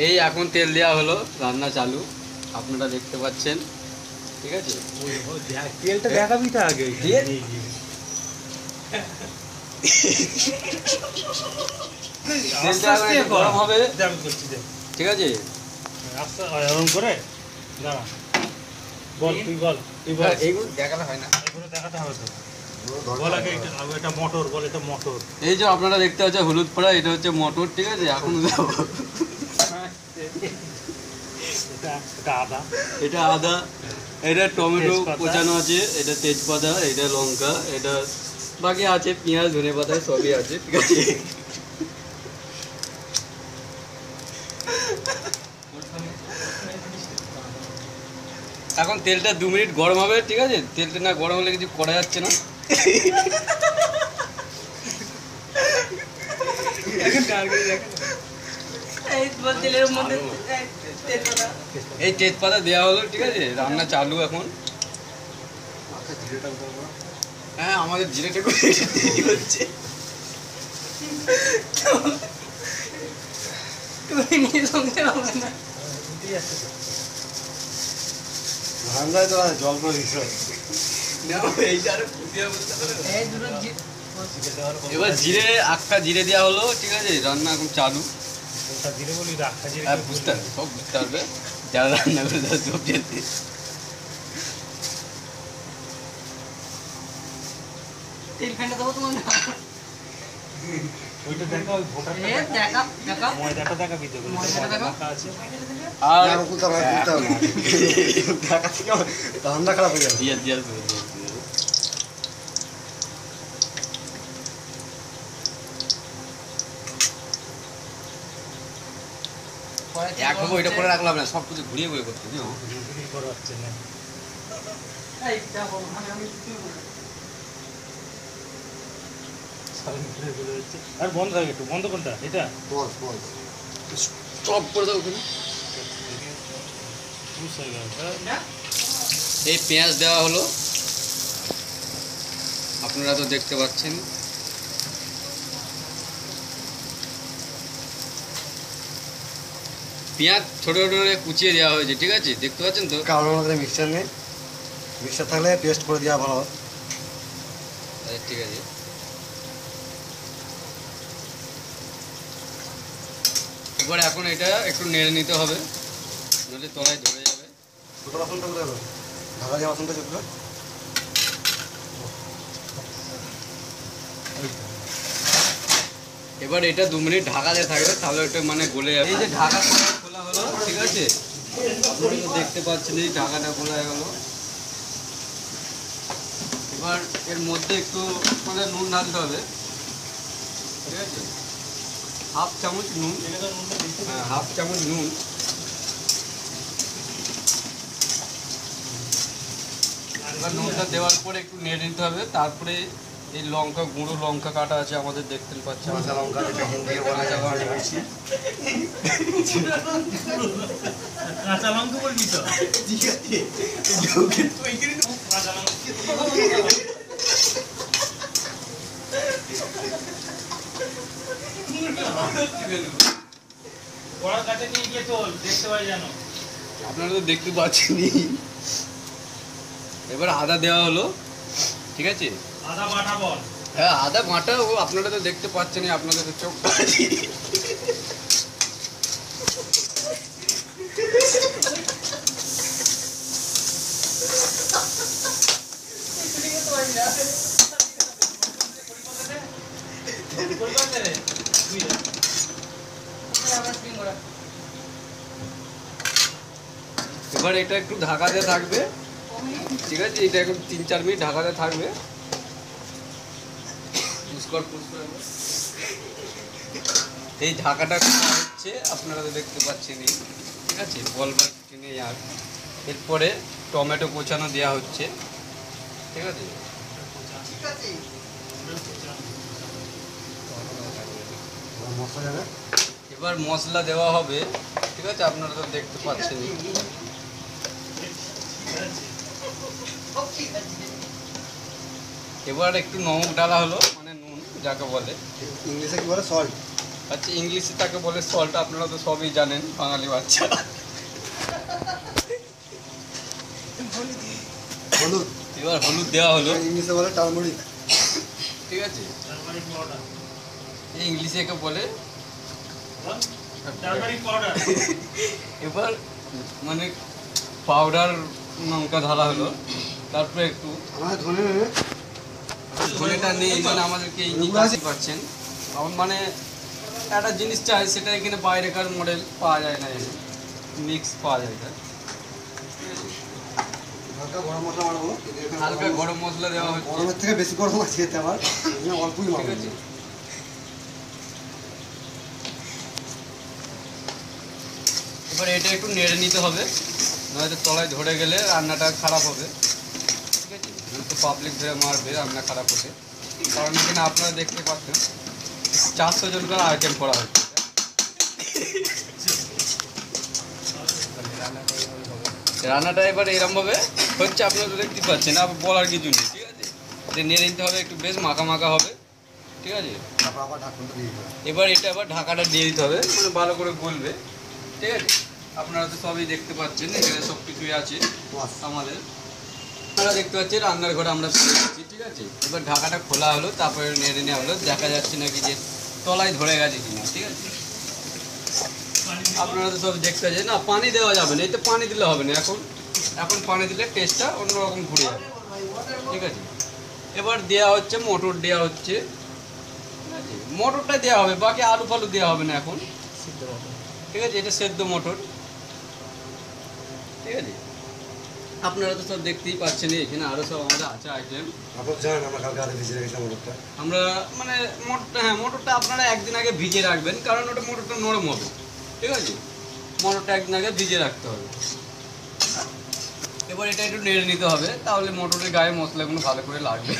এই এখন তেল দেওয়া হলো, রান্না চালু আপনারা দেখতে পাচ্ছেন। ঠিক আছে, তেলটা দেখাবি তো আগে। গরম হবে, ঠিক আছে। আস্তে এরকম করে দাঁড়া, বল তুই বল, তুই বল। এইগুলো দেখানো হয় না, এগুলো দেখাতে হবে তো। বল আগে এটা মোটর, বল এটা মোটর। এই যে আপনারা দেখতে পাচ্ছেন হলুদ পড়া, এটা হচ্ছে মোটর, ঠিক আছে। এখন এটা আদা, এটা আদা, এটা টমেটো কোচানো আছে, এটা তেজপাতা, এটা লঙ্কা, এটা বাকি আছে পেঁয়াজ ধনে পাতা সবই আছে, ঠিক আছে। এখন তেলটা 2 মিনিট গরম হবে, ঠিক আছে। তেলটা না গরম হলে কিছু করা যাচ্ছে না। এই তেজপাতা দেওয়া হলো, ঠিক আছে। রান্না চালু এখন। হ্যাঁ, আমাদের জিরেটা করে হচ্ছে। জল করে দিস। এবার জিরে, আখটা জিরে দেওয়া হলো, ঠিক আছে। রান্না এখন চালু। জিরে বলি, বুঝতে পারবে, সব বুঝতে পারবে যারা রান্না করে তারা সবজি। তেল ফেলে দেবো তোমার না। ওইটা দেখা, ওই ভোটারটা দেখা, ময়দাটা দেখাবি তো, ময়দাটা দেখা আছে। আর ঠান্ডা খারাপ হয়ে যাবে। একভাবে ওইটা করে রাখলাম না, সব কিছু ঘুরিয়ে ঘুরিয়ে করতে করা হচ্ছে না। আর বন্ধ থাকে, একটু বন্ধ কোনটা, এটা সব করে দাও ওখানে। এই পেঁয়াজ দেওয়া হলো, আপনারা তো দেখতে পাচ্ছেন। পেঁয়াজ ছোটো ছোটো করে কুচিয়ে দেওয়া হয়েছে, ঠিক আছে। দেখতে পাচ্ছেন তো। কারণ আমাদের মিক্সার নেই, মিক্সার থাকলে পেস্ট করে দেওয়া ভালো। ঠিক আছে, এবার এখন এটা একটু নেড়ে নিতে হবে, নইলে তলায় ধরে যাবে। ছোটো বাসনটা কোথায় হলো? ঢাকা দেওয়া বাসনটা চলবে। এবার এটা 2 মিনিট ঢাকা দিয়ে থাকবে, তাহলে ওটা মানে গলে যাবে। এই যে ঢাকা খোলা হলো, ঠিক আছে। আপনারা তো দেখতে পাচ্ছেন এই ঢাকাটা খোলা হয়ে গেল। এবার এর মধ্যে একটু মানে নুন ঢালতে হবে, ঠিক আছে। হাফ চামচ নুন, হ্যাঁ হাফ চামচ নুন। এবার নুনটা দেওয়ার পরে একটু নেড়ে নিতে হবে। তারপরে এই লঙ্কা গুঁড়ো লঙ্কা কাটা আছে আমাদের, দেখতে পাচ্ছেন। কাঁচা লঙ্কা, যেটা হিন্দি বলা যায় কাঁচা মির্চি। কাঁচা লঙ্কা বলবি তো, ঠিক আছে। আপনারা তো দেখতে পাচ্ছেন। এবার আদা দেওয়া হলো, ঠিক আছে। আদা বাটা বল। হ্যাঁ, আদা বাটা। ও আপনারা তো দেখতে পাচ্ছেন, আপনাদের তো চোখ। এবার এটা একটু ঢাকাতে থাকবে, ঠিক আছে। এটা এখন 3-4 মিনিট ঢাকাতে থাকবে। এই ঢাকাটা হচ্ছে, আপনারা তো দেখতে পাচ্ছেন, ঠিক আছে। বলবার কিছু নেই আর। এরপরে টমেটো কোচানো দেওয়া হচ্ছে, ঠিক আছে। এবার মশলা দেওয়া হবে, ঠিক আছে। আপনারা তো দেখতে পাচ্ছেন। এবার একটু নমক ডালা হলো, মানে নুন যাকে বলে, ইংলিশে কি বলে, সল্ট। আচ্ছা ইংলিশে তাকে বলে সল্ট, আপনারা তো সবই জানেন বাঙালি বাচ্চা। হলুদ এবার হলুদ দেওয়া হলো, ইংলিশে বলে টারমারিক। ঠিক আছে, টারমারিক পাউডার, এই ইংলিশে একে বলে। Turmeric powder. এবার মানে পাউডার লঙ্কা ঢালা হলো, তারপরে একটু আমার ধনে ধনেটা নেই, এই জন্য আমাদেরকে এই নিকাশি পাচ্ছেন। আমার মানে একটা জিনিস চাই, সেটা এখানে বাইরেকার মডেল পাওয়া যায় না, এখানে মিক্স পাওয়া যায় না। হালকা গরম মশলা মারবো, হালকা গরম মশলা দেওয়া হচ্ছে, গরমের থেকে বেশি গরম আছে এতে আবার, এই জন্য অল্পই ঠিক মারবো। আছে। এবার এটা একটু নেড়ে নিতে হবে, নয়তো তলায় ধরে গেলে রান্নাটা খারাপ হবে, ঠিক আছে। তো পাবলিক ধরে মারবে রান্না খারাপ হতে, কারণ এখানে আপনারা দেখতে পাচ্ছেন 400 জনকার আইটেম করা হচ্ছে। রান্নাটা এবার এরমভাবে হচ্ছে, আপনারা তো দেখতে পাচ্ছেন, আর বলার কিছু নেই, ঠিক আছে। এটা নেড়ে নিতে হবে, একটু বেশ মাখা মাখা হবে, ঠিক আছে। তারপর আবার ঢাকনটা দিয়ে দিতে হবে। এবার এটা আবার ঢাকাটা দিয়ে দিতে হবে, মানে ভালো করে গলবে, ঠিক আছে। আপনারা তো সবই দেখতে পাচ্ছেন, এখানে সব কিছুই আছে বাস। আমাদের। আপনারা দেখতে পাচ্ছেন রান্নার ঘরে আমরা ফিরে এসেছি, ঠিক আছে। এবার ঢাকাটা খোলা হলো, তারপরে নেড়ে নেওয়া হলো, দেখা যাচ্ছে নাকি যে তলায় ধরে গেছে কিনা, ঠিক আছে। আপনারা তো সব দেখতে পাচ্ছেন, না পানি দেওয়া যাবে না, এতে পানি দিলে হবে না, এখন পানি দিলে টেস্টটা অন্যরকম ঘুরে যাবে, ঠিক আছে। এবার দেওয়া হচ্ছে মটর, দেওয়া হচ্ছে, ঠিক আছে। মটরটা দেওয়া হবে, বাকি আলু ফালু দেওয়া হবে না এখন, ঠিক আছে। এটা সেদ্ধ মটর, ঠিক আছে। আপনারা তো সব দেখতেই পাচ্ছেন, এখানে আরও সব আমাদের আছে আইটেম। আপনার জানেন আমরা কালকে রাতে ভিজে রেখেছিলাম মটরটা। আমরা মানে মটরটা, হ্যাঁ মটরটা আপনারা একদিন আগে ভিজে রাখবেন, কারণ ওটা মটরটা নরম হবে, ঠিক আছে। মটরটা একদিন আগে ভিজে রাখতে হবে। এবার এটা একটু নেড়ে নিতে হবে, তাহলে মটরের গায়ে মশলাগুলো ভালো করে লাগবে।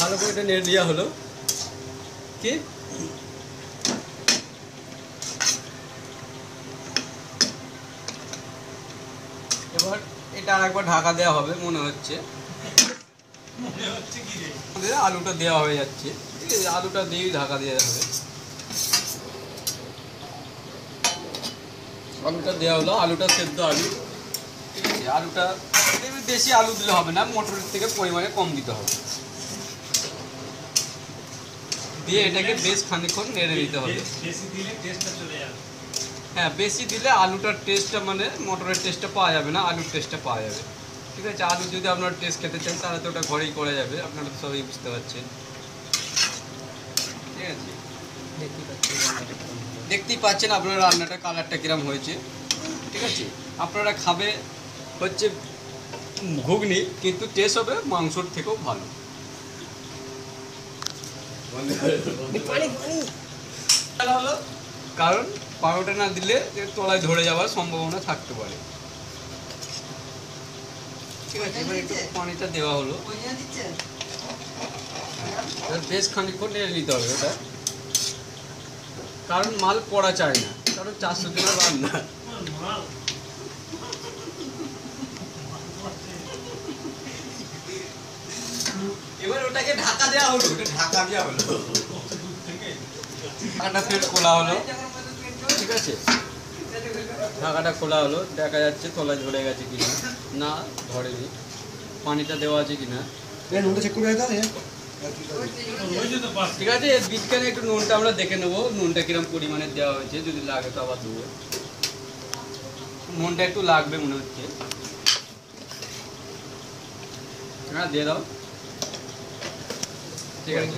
ভালো করে এটা নেড়ে দেওয়া হলো, কি এবার এটা আরেকবার ঢাকা দেওয়া হবে মনে হচ্ছে। আলুটা দেওয়া হয়ে যাচ্ছে, ঠিক আছে। আলুটা দিয়েই ঢাকা দেওয়া হবে, আলুটা দেওয়া হলো, আলুটা সেদ্ধ আলু, ঠিক আছে। আলুটা বেশি আলু দিলে হবে না, মটরের থেকে পরিমাণে কম দিতে হবে, দিয়ে এটাকে বেশ খানিকক্ষণ নেড়ে দিতে হবে। বেশি দিলে টেস্টটা চলে যাবে। হ্যাঁ, বেশি দিলে আলুটার টেস্টটা মানে মটরের টেস্টটা পাওয়া যাবে না, আলুর টেস্টটা পাওয়া যাবে, ঠিক আছে। আলু যদি আপনারা টেস্ট খেতে চান তাহলে তো ওটা ঘরেই করা যাবে, আপনারা তো সবই বুঝতে পারছেন, ঠিক আছে। দেখতেই পাচ্ছেন আপনারা রান্নাটা কালারটা কিরম হয়েছে, ঠিক আছে। আপনারা খাবে হচ্ছে ঘুগনি, কিন্তু টেস্ট হবে মাংসর থেকেও ভালো। হলো কারণ পাউডারটা না দিলে তলায় ধরে যাওয়ার সম্ভাবনা থাকতে পারে, ঠিক আছে। এবার একটু পানিটা দেওয়া হলো, এবার বেশ খানিকক্ষণ নেড়ে নিতে হবে ওটা, কারণ মাল পড়া চায় না, কারণ 400 জনের রান্না। এবার ওটাকে ঢাকা দেওয়া হলো, ওটা ঢাকা দেওয়া হলো, ঢাকাটা ফের খোলা হলো, ঠিক আছে। ঢাকাটা খোলা হলো, দেখা যাচ্ছে তলায় ধরে গেছে কিনা, না ধরেনি, পানিটা দেওয়া আছে কিনা, নুনটা চেক করে দিতে হবে। ঠিক আছে। এর বিজ্ঞানে একটু নুনটা আমরা দেখে নেবো, নুনটা কিরম পরিমাণে দেওয়া হয়েছে, যদি লাগে তো আবার দেবো। নুনটা একটু লাগবে মনে হচ্ছে, হ্যাঁ দিয়ে দাও, ঠিক আছে।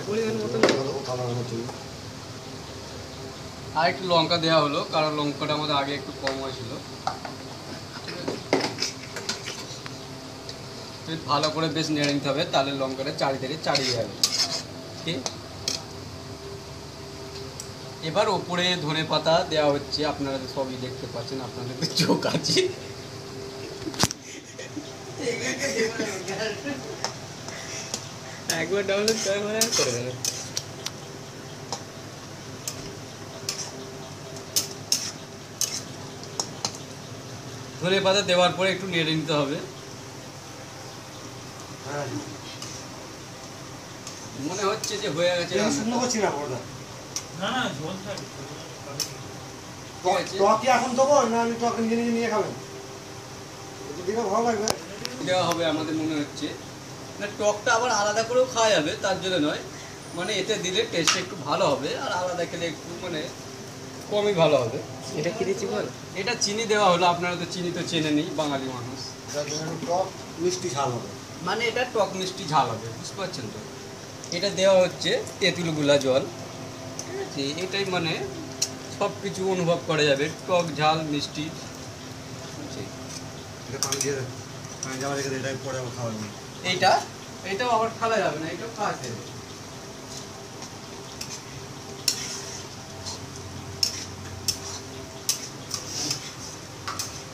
আর একটু লঙ্কা দেওয়া হলো, কারণ লঙ্কাটা আমাদের আগে একটু কম হয়েছিল, ভালো করে বেশ নেড়ে নিতে হবে, তাহলে লঙ্কাটা চারিদিকে চাড়িয়ে যাবে, ঠিক। এবার ওপরে ধনে পাতা দেওয়া হচ্ছে, আপনারা তো সবই দেখতে পাচ্ছেন, আপনাদের তো চোখ আছে। একবার ডাউনলোড করে দেবে। ধনে পাতা দেওয়ার পরে একটু নেড়ে নিতে হবে। হ্যাঁ মনে হচ্ছে যে হয়ে গেছে এটা রান্নাটা। শুকনো করছি না বড়দা। না না ঝোল থাকে ঠিক আছে। টক কি এখন দেবো না আমি টক নিজে নিজে নিয়ে খাবেন? একটু দিলে ভালো লাগবে। দেওয়া হবে আমাদের মনে হচ্ছে। না টকটা আবার আলাদা করেও খাওয়া যাবে, তার জন্য নয়, মানে এতে দিলে টেস্ট একটু ভালো হবে, আর আলাদা খেলে একটু মানে কমই ভালো হবে। এটা কি দিচ্ছি বল? এটা চিনি দেওয়া হলো, আপনারা তো চিনি তো চেনে নেই বাঙালি মানুষ, যার জন্য একটু টক মিষ্টি ঝাল হবে। মানে এটা টক মিষ্টি ঝাল হবে, বুঝতে পারছেন তো। এটা দেওয়া হচ্ছে তেঁতুল গুলা জল, ঠিক আছে। এটাই মানে সব কিছু অনুভব করা যাবে, টক ঝাল মিষ্টি। বুঝছি। এটা পানি দিয়ে দেন। পানি যাওয়া রেখে এটাই পরে আবার খাওয়া যাবে। এইটাও আবার খাওয়া যাবে না, এটাও খাওয়া যাবে।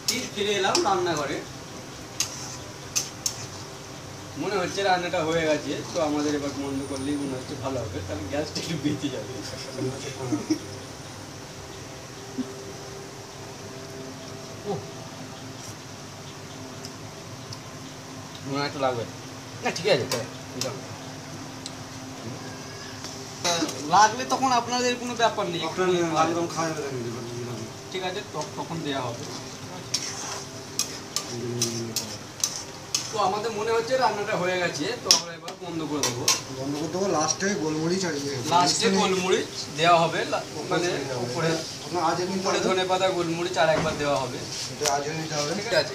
ঠিক ফিরে এলাম রান্নাঘরে। মনে হচ্ছে রান্নাটা হয়ে গেছে, তো আমাদের এবার বন্ধ করলেই মনে হচ্ছে ভালো হবে, তাহলে গ্যাসটা একটু বেঁচে যাবে। মনে একটু লাগবে না, ঠিক আছে লাগলে তখন আপনাদের কোনো ব্যাপার নেই, টকটা একদম খাওয়া যাবে দেখুন। ঠিক আছে, টক তখন দেওয়া হবে। তো আমাদের মনে হচ্ছে রান্নাটা হয়ে গেছে, তো আমরা এবার বন্ধ করে দেবো। বন্ধ করতে হবে। লাস্টে গোলমরিচ আর লাস্টে গোলমরিচ দেওয়া হবে, মানে উপরে আপনার আজও নিতে উপরে হবে। ধনে পাতা গোলমরিচ আর একবার দেওয়া হবে, এটা আজও নিতে হবে। ঠিক আছে।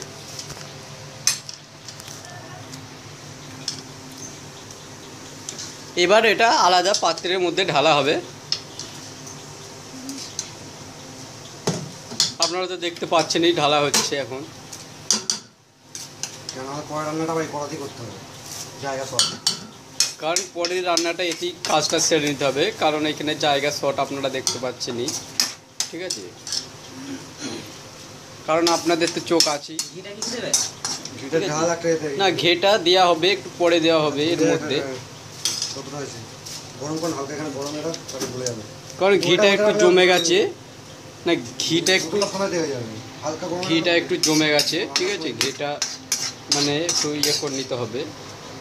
এবার এটা আলাদা পাত্রের মধ্যে ঢালা হবে। আপনারা তো দেখতে পাচ্ছেনই ঢালা হচ্ছে এখন, কেন আমার পরের রান্নাটা ভাই কড়াতেই করতে হবে, জায়গা সব। কারণ পরের রান্নাটা এতেই কাজটা সেরে নিতে হবে, কারণ এখানে জায়গা শর্ট আপনারা দেখতে পাচ্ছেনই, ঠিক আছে। কারণ আপনাদের তো চোখ আছেই। ঘিটা কি দেবে? ঘিটা ঝাল একটা এতে। না, ঘেটা দেওয়া হবে, একটু পরে দেওয়া হবে এর মধ্যে, কতটা হয়েছে? গরম কোন হালকা এখানে গরম এটা তাহলে ভুলে যাবে। কারণ ঘিটা একটু জমে গেছে। না, ঘিটা একটু সময় হয়ে যাবে। হালকা গরম ঘিটা একটু জমে গেছে, ঠিক আছে। ঘিটা মানে একটু ইয়ে করে নিতে হবে,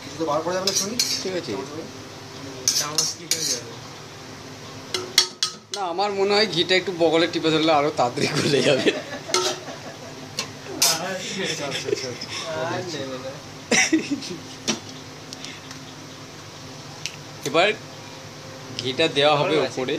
কিছু তো বার করা যাবে না শুনি। ঠিক আছে। চামচ কি করে যাবে? না, আমার মনে হয় ঘিটা একটু বগলে টিপে ধরলে আরো তাড়াতাড়ি গলে যাবে। আর নেবে না। এবার ঘিটা দেওয়া হবে উপরে,